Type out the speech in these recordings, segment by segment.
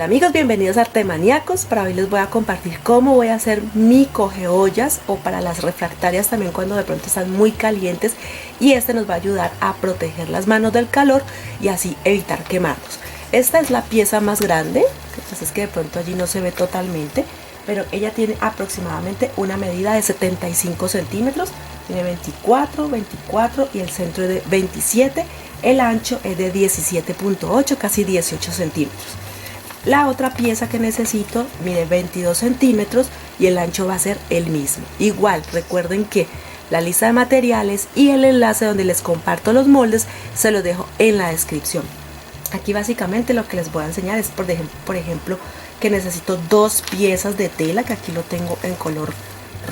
Hola amigos, bienvenidos a Artemaníacos. Para hoy les voy a compartir cómo voy a hacer mi cogeollas o para las refractarias también cuando de pronto están muy calientes, y este nos va a ayudar a proteger las manos del calor y así evitar quemarnos. Esta es la pieza más grande, entonces es que de pronto allí no se ve totalmente, pero ella tiene aproximadamente una medida de 75 centímetros, tiene 24 y el centro es de 27, el ancho es de 17.8, casi 18 centímetros. La otra pieza que necesito mide 22 centímetros y el ancho va a ser el mismo. Igual, recuerden que la lista de materiales y el enlace donde les comparto los moldes se los dejo en la descripción. Aquí básicamente lo que les voy a enseñar es, por ejemplo, que necesito dos piezas de tela, que aquí lo tengo en color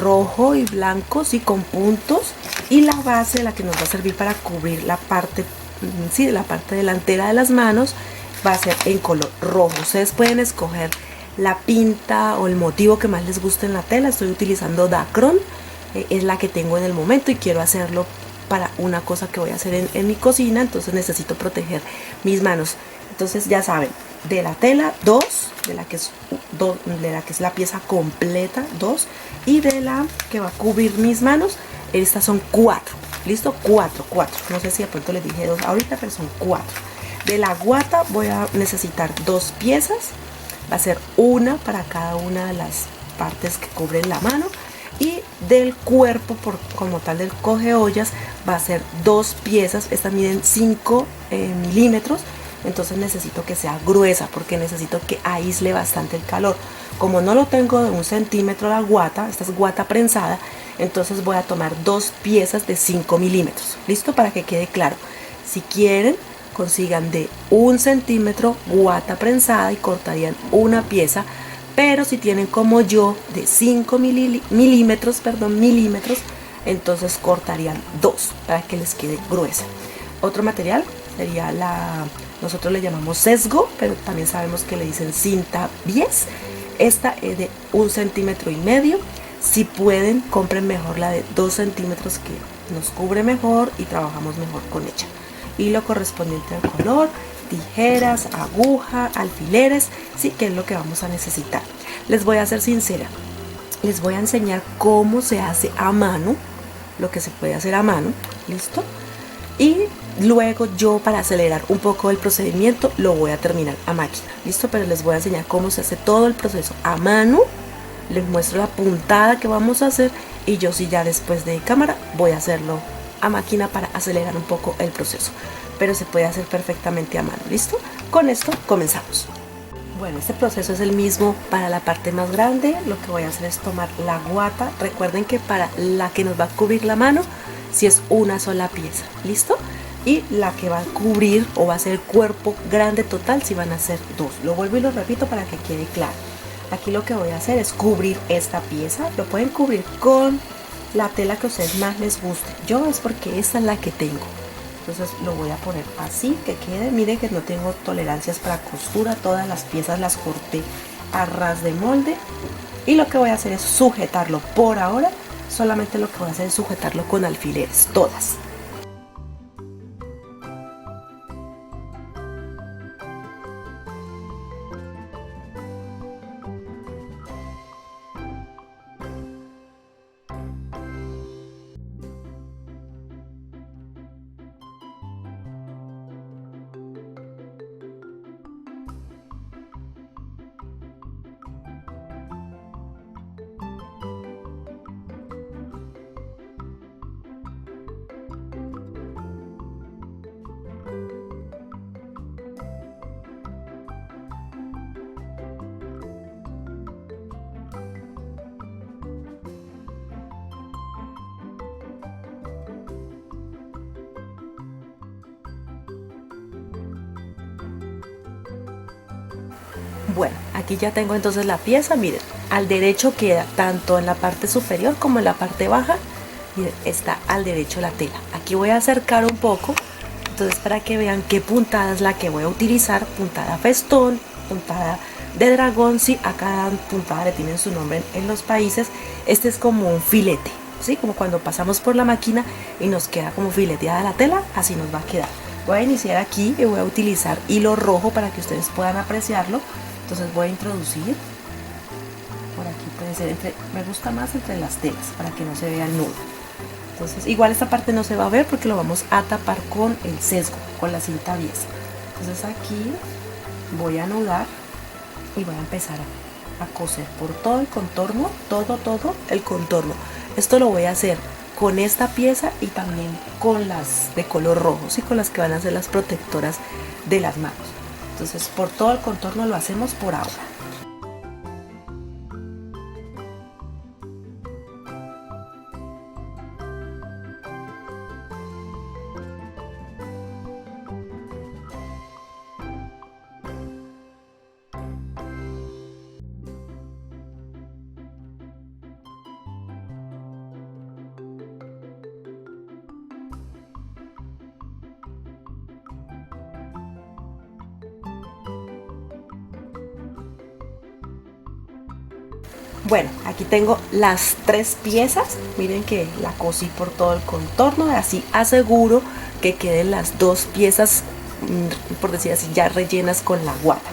rojo y blanco, sí, con puntos, y la base, la que nos va a servir para cubrir la parte, sí, la parte delantera de las manos, va a ser en color rojo. Ustedes pueden escoger la pinta o el motivo que más les guste en la tela. Estoy utilizando Dacron, es la que tengo en el momento y quiero hacerlo para una cosa que voy a hacer en mi cocina, entonces necesito proteger mis manos. Entonces ya saben, de la tela 2, de la que es la pieza completa 2, y de la que va a cubrir mis manos, estas son 4. ¿Listo? 4. No sé si de pronto les dije 2 ahorita, pero son 4. De la guata voy a necesitar 2 piezas, va a ser una para cada una de las partes que cubren la mano, y del cuerpo como tal del cogeollas va a ser 2 piezas. Estas miden 5 milímetros, entonces necesito que sea gruesa porque necesito que aísle bastante el calor. Como no lo tengo de 1 centímetro la guata, esta es guata prensada, entonces voy a tomar 2 piezas de 5 milímetros. ¿Listo? Para que quede claro, si quieren consigan de 1 centímetro guata prensada y cortarían una pieza, pero si tienen como yo de 5 milímetros, entonces cortarían 2 para que les quede gruesa. Otro material sería nosotros le llamamos sesgo, pero también sabemos que le dicen cinta bies. Esta es de 1,5 centímetros. Si pueden, compren mejor la de 2 centímetros, que nos cubre mejor y trabajamos mejor con ella. Hilo correspondiente al color, tijeras, aguja, alfileres, sí, que es lo que vamos a necesitar. Les voy a ser sincera, les voy a enseñar cómo se hace a mano, lo que se puede hacer a mano, ¿listo? Y luego yo, para acelerar un poco el procedimiento, lo voy a terminar a máquina, ¿listo? Pero les voy a enseñar cómo se hace todo el proceso a mano, les muestro la puntada que vamos a hacer, y yo sí ya después de cámara voy a hacerlo a máquina para acelerar un poco el proceso, pero se puede hacer perfectamente a mano. ¿Listo? Con esto comenzamos. Bueno, este proceso es el mismo para la parte más grande. Lo que voy a hacer es tomar la guata. Recuerden que para la que nos va a cubrir la mano, si es una sola pieza, ¿listo? Y la que va a cubrir o va a ser el cuerpo grande total, si van a ser 2. Lo vuelvo y lo repito para que quede claro. Aquí lo que voy a hacer es cubrir esta pieza. Lo pueden cubrir con la tela que a ustedes más les guste. Yo es porque esta es la que tengo, entonces lo voy a poner así que quede. Miren que no tengo tolerancias para costura, todas las piezas las corté a ras de molde, y lo que voy a hacer es sujetarlo. Por ahora solamente lo que voy a hacer es sujetarlo con alfileres, todas. Bueno, aquí ya tengo entonces la pieza. Miren, al derecho queda tanto en la parte superior como en la parte baja. Miren, está al derecho la tela. Aquí voy a acercar un poco, entonces para que vean qué puntada es la que voy a utilizar. Puntada festón, puntada de dragón, sí, a cada puntada le tienen su nombre en los países. Este es como un filete, sí, como cuando pasamos por la máquina y nos queda como fileteada la tela, así nos va a quedar. Voy a iniciar aquí y voy a utilizar hilo rojo para que ustedes puedan apreciarlo. Entonces voy a introducir por aquí, puede ser me gusta más entre las telas para que no se vea el nudo. Entonces igual esta parte no se va a ver porque lo vamos a tapar con el sesgo, con la cinta 10. Entonces aquí voy a anudar y voy a empezar a coser por todo el contorno, todo el contorno. Esto lo voy a hacer con esta pieza y también con las de color rojo, ¿sí? Con las que van a ser las protectoras de las manos. Entonces por todo el contorno lo hacemos por ahora. Bueno, aquí tengo las 3 piezas, miren que la cosí por todo el contorno, así aseguro que queden las 2 piezas, por decir así, ya rellenas con la guata.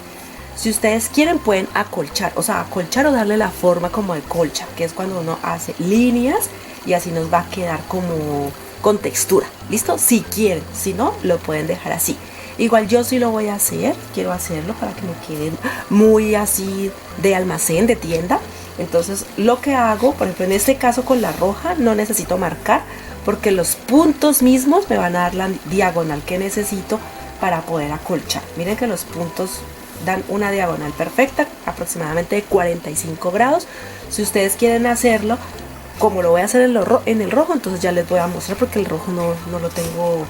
Si ustedes quieren pueden acolchar, o sea, acolchar o darle la forma como de colcha, que es cuando uno hace líneas y así nos va a quedar como con textura, ¿listo? Si quieren, si no, lo pueden dejar así. Igual yo sí lo voy a hacer, quiero hacerlo para que me queden muy así de almacén, de tienda. Entonces lo que hago, por ejemplo en este caso con la roja, no necesito marcar porque los puntos mismos me van a dar la diagonal que necesito para poder acolchar. Miren que los puntos dan una diagonal perfecta, aproximadamente de 45 grados. Si ustedes quieren hacerlo, como lo voy a hacer en el rojo, entonces ya les voy a mostrar porque el rojo no lo tengo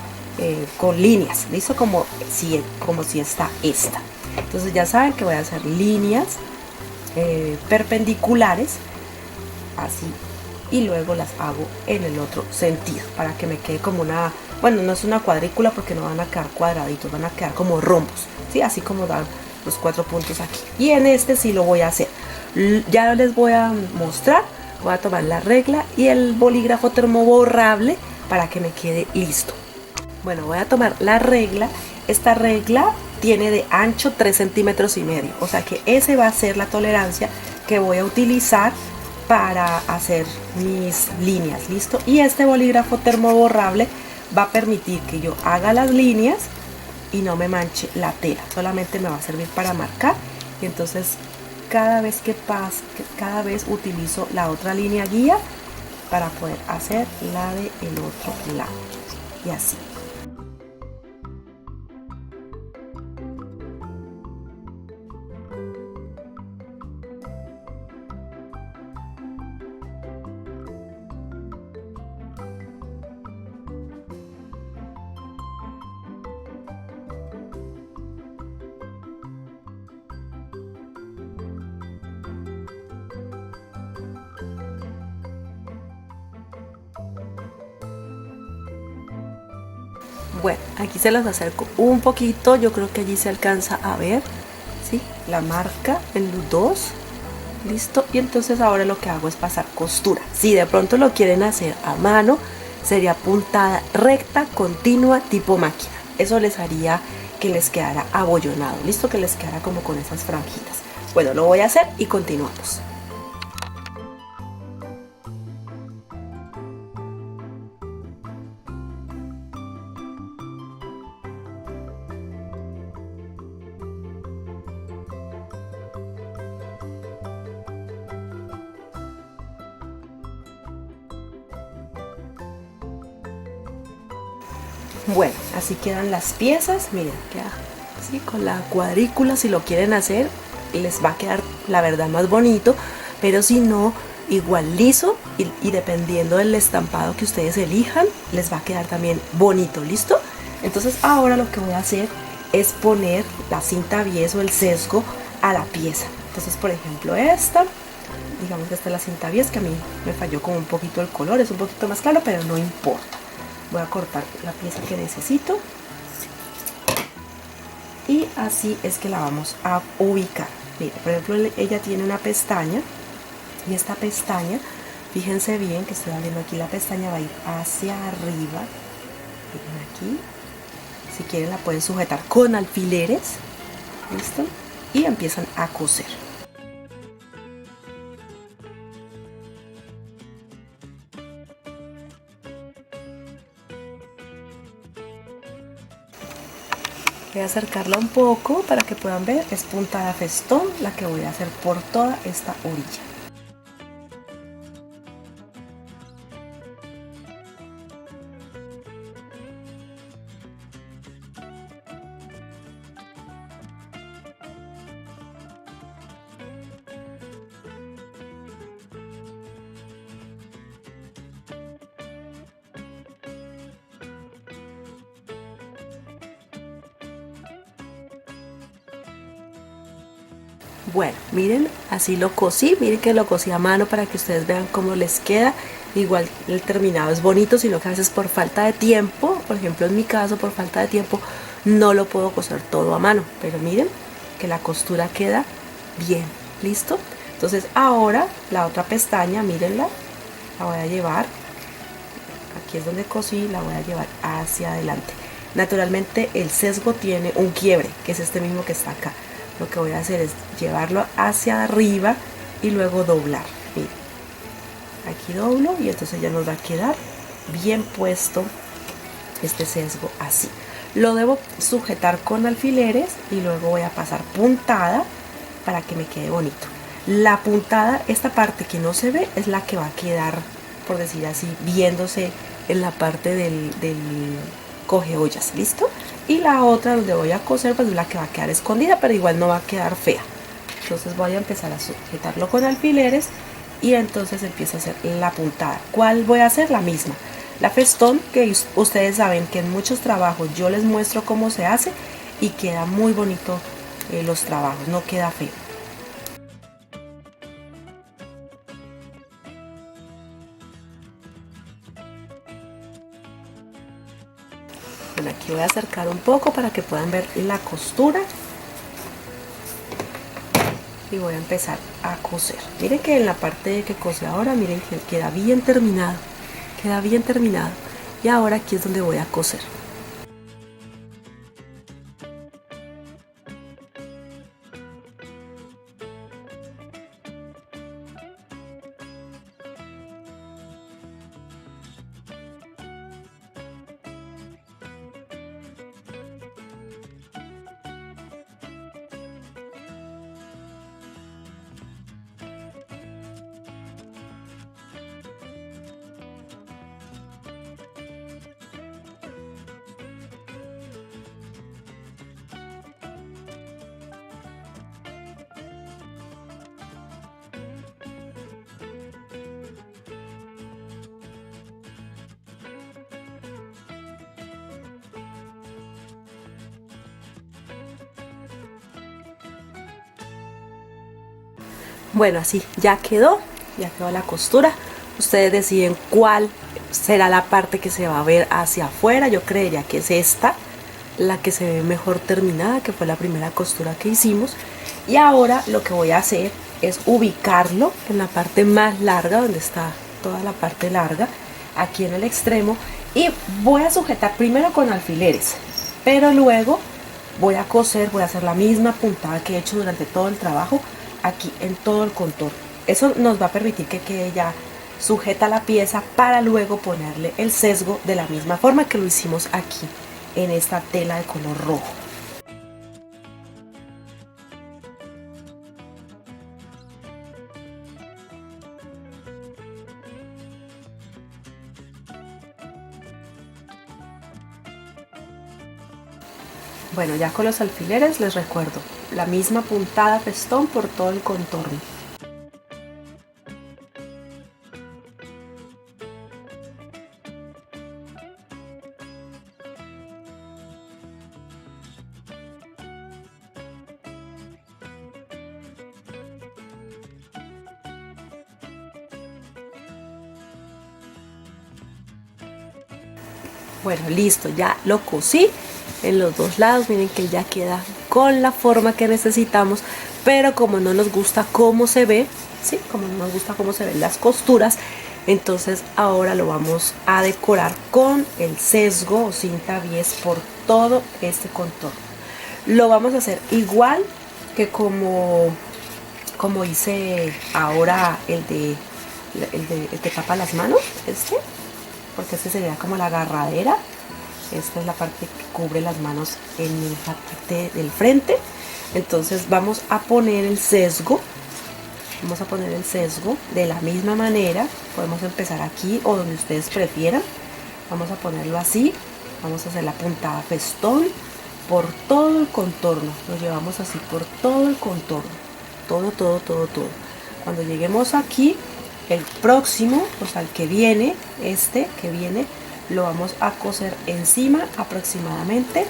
con líneas, listo, como si está esta. Entonces ya saben que voy a hacer líneas perpendiculares así y luego las hago en el otro sentido para que me quede como una, bueno, no es una cuadrícula porque no van a quedar cuadraditos, van a quedar como rombos, ¿sí? Así como dan los 4 puntos aquí. Y en este sí lo voy a hacer, ya les voy a mostrar. Voy a tomar la regla y el bolígrafo termoborrable para que me quede listo. Bueno, voy a tomar la regla. Esta regla tiene de ancho 3,5 centímetros, o sea que ese va a ser la tolerancia que voy a utilizar para hacer mis líneas, listo. Y este bolígrafo termoborrable va a permitir que yo haga las líneas y no me manche la tela, solamente me va a servir para marcar. Y entonces cada vez utilizo la otra línea guía para poder hacer la del otro lado y así. Bueno, aquí se los acerco un poquito, yo creo que allí se alcanza a ver, ¿sí? La marca, el 2, listo. Y entonces ahora lo que hago es pasar costura. Si de pronto lo quieren hacer a mano, sería puntada recta, continua, tipo máquina. Eso les haría que les quedara abollonado, listo, que les quedara como con esas franjitas. Bueno, lo voy a hacer y continuamos. Bueno, así quedan las piezas, miren, queda así con la cuadrícula. Si lo quieren hacer, les va a quedar la verdad más bonito, pero si no, igual liso y dependiendo del estampado que ustedes elijan, les va a quedar también bonito, ¿listo? Entonces ahora lo que voy a hacer es poner la cinta bies o el sesgo a la pieza. Entonces, por ejemplo, esta, digamos que esta es la cinta bies, que a mí me falló como un poquito el color, es un poquito más claro, pero no importa. Voy a cortar la pieza que necesito y así es que la vamos a ubicar. Mira, por ejemplo, ella tiene una pestaña y esta pestaña, fíjense bien que estoy abriendo aquí, la pestaña va a ir hacia arriba. Miren aquí, si quieren la pueden sujetar con alfileres, ¿listo? y empiezan a coser. Voy a acercarla un poco para que puedan ver, es puntada festón la que voy a hacer por toda esta orilla. Bueno, miren, así lo cosí, miren que lo cosí a mano para que ustedes vean cómo les queda. Igual el terminado es bonito, sino que a veces por falta de tiempo, por ejemplo en mi caso por falta de tiempo, no lo puedo coser todo a mano. Pero miren que la costura queda bien, ¿listo? Entonces ahora la otra pestaña, mírenla, la voy a llevar, aquí es donde cosí, la voy a llevar hacia adelante. Naturalmente el sesgo tiene un quiebre, que es este mismo que está acá. Lo que voy a hacer es llevarlo hacia arriba y luego doblar. Miren, aquí doblo y entonces ya nos va a quedar bien puesto este sesgo así. Lo debo sujetar con alfileres y luego voy a pasar puntada para que me quede bonito. La puntada, esta parte que no se ve, es la que va a quedar, por decir así, viéndose en la parte del coge ollas, ¿listo? Y la otra donde voy a coser pues es la que va a quedar escondida, pero igual no va a quedar fea. Entonces voy a empezar a sujetarlo con alfileres y entonces empiezo a hacer la puntada. ¿Cuál voy a hacer? La misma, la festón, que ustedes saben que en muchos trabajos yo les muestro cómo se hace y queda muy bonito los trabajos, no queda feo. Bueno, aquí voy a acercar un poco para que puedan ver la costura y voy a empezar a coser. Miren que en la parte que cose ahora, miren que queda bien terminado, y ahora aquí es donde voy a coser. Bueno, así ya quedó la costura. Ustedes deciden cuál será la parte que se va a ver hacia afuera. Yo creería que es esta, la que se ve mejor terminada, que fue la primera costura que hicimos. Y ahora lo que voy a hacer es ubicarlo en la parte más larga, donde está toda la parte larga, aquí en el extremo. Y voy a sujetar primero con alfileres, pero luego voy a coser, voy a hacer la misma puntada que he hecho durante todo el trabajo, aquí en todo el contorno. Eso nos va a permitir que quede ya sujeta la pieza para luego ponerle el sesgo de la misma forma que lo hicimos aquí en esta tela de color rojo. Bueno, ya con los alfileres les recuerdo, la misma puntada festón por todo el contorno. Bueno, listo, ya lo cosí en los dos lados. Miren que ya queda con la forma que necesitamos, pero como no nos gusta cómo se ve, sí, como no nos gusta cómo se ven las costuras, entonces ahora lo vamos a decorar con el sesgo o cinta bies por todo este contorno. Lo vamos a hacer igual que como hice ahora el que tapa las manos, porque este sería como la agarradera. Esta es la parte que cubre las manos en la parte del frente. Entonces vamos a poner el sesgo. Vamos a poner el sesgo de la misma manera. Podemos empezar aquí o donde ustedes prefieran. Vamos a ponerlo así. Vamos a hacer la puntada festón por todo el contorno. Lo llevamos así por todo el contorno. Todo. Cuando lleguemos aquí, el próximo, o sea, el que viene, que viene, lo vamos a coser encima aproximadamente,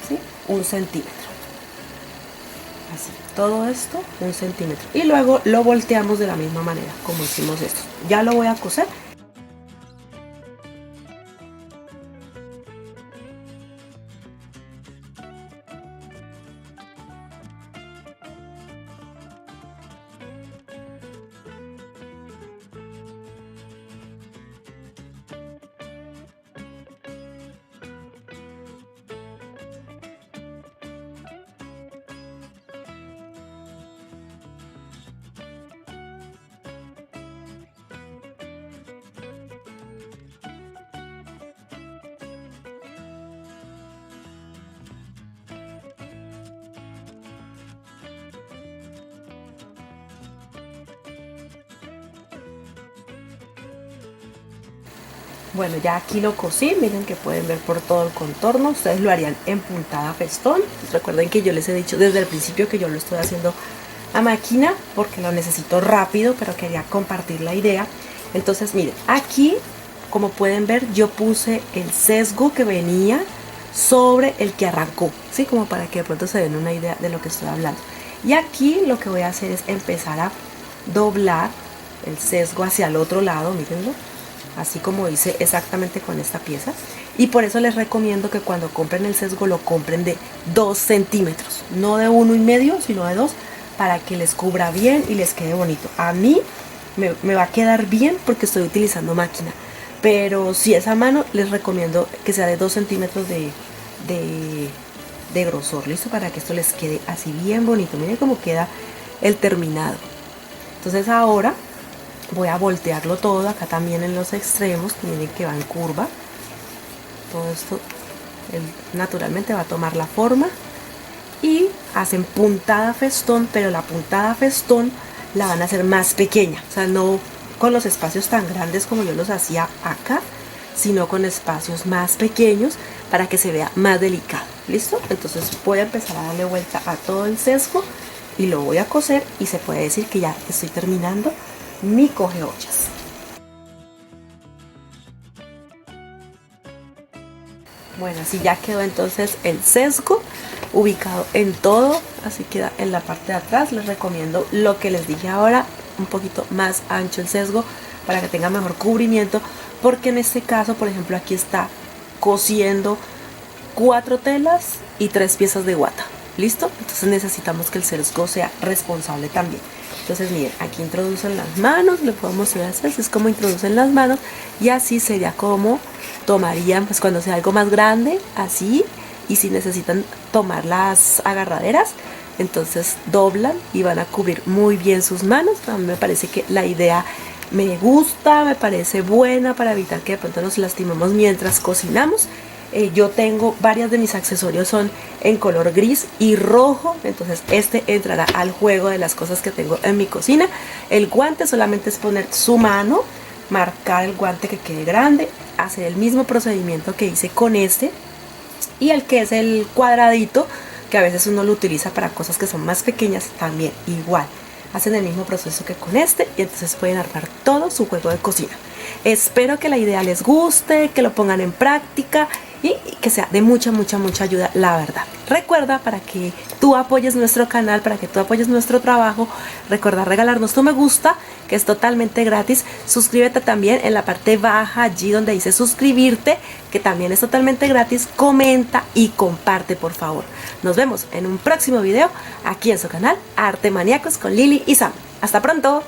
¿sí? 1 centímetro. Así, todo esto 1 centímetro. Y luego lo volteamos de la misma manera como hicimos esto. Ya lo voy a coser. Bueno, ya aquí lo cosí, miren que pueden ver por todo el contorno. Ustedes lo harían en puntada festón. Recuerden que yo les he dicho desde el principio que yo lo estoy haciendo a máquina porque lo necesito rápido, pero quería compartir la idea. Entonces miren, aquí como pueden ver yo puse el sesgo que venía sobre el que arrancó, ¿sí? Como para que de pronto se den una idea de lo que estoy hablando. Y aquí lo que voy a hacer es empezar a doblar el sesgo hacia el otro lado, mírenlo. Así como hice exactamente con esta pieza. Y por eso les recomiendo que cuando compren el sesgo lo compren de 2 centímetros. No de 1,5, sino de 2, para que les cubra bien y les quede bonito. A mí me va a quedar bien porque estoy utilizando máquina. Pero si es a mano, les recomiendo que sea de 2 centímetros de grosor. ¿Listo? Para que esto les quede así bien bonito. Miren cómo queda el terminado. Entonces ahora voy a voltearlo todo acá también en los extremos. Miren que va en curva. Todo esto naturalmente va a tomar la forma. Y hacen puntada festón, pero la puntada festón la van a hacer más pequeña. O sea, no con los espacios tan grandes como yo los hacía acá, sino con espacios más pequeños para que se vea más delicado. ¿Listo? Entonces voy a empezar a darle vuelta a todo el sesgo y lo voy a coser y se puede decir que ya estoy terminando mi cogeollas. Bueno, así ya quedó entonces el sesgo ubicado en todo, así queda en la parte de atrás. Les recomiendo lo que les dije ahora, un poquito más ancho el sesgo para que tenga mejor cubrimiento, porque en este caso, por ejemplo, aquí está cosiendo 4 telas y 3 piezas de guata. ¿Listo? Entonces necesitamos que el sesgo sea responsable también. Entonces miren, aquí introducen las manos, le puedo mostrar así, es como introducen las manos y así sería como tomarían, pues cuando sea algo más grande, así. Y si necesitan tomar las agarraderas, entonces doblan y van a cubrir muy bien sus manos. A mí me parece que la idea me gusta, me parece buena para evitar que de pronto nos lastimemos mientras cocinamos. Yo tengo varias de mis accesorios son en color gris y rojo, entonces este entrará al juego de las cosas que tengo en mi cocina. El guante solamente es poner su mano, marcar el guante que quede grande, hacer el mismo procedimiento que hice con este. Y el que es el cuadradito, que a veces uno lo utiliza para cosas que son más pequeñas, también igual. Hacen el mismo proceso que con este y entonces pueden armar todo su juego de cocina. Espero que la idea les guste, que lo pongan en práctica y que sea de mucha ayuda, la verdad. Recuerda, para que tú apoyes nuestro canal, para que tú apoyes nuestro trabajo, recuerda regalarnos tu me gusta, que es totalmente gratis. Suscríbete también en la parte baja, allí donde dice suscribirte, que también es totalmente gratis. Comenta y comparte, por favor. Nos vemos en un próximo video aquí en su canal Arte Maníacos con Lili y Sam. ¡Hasta pronto!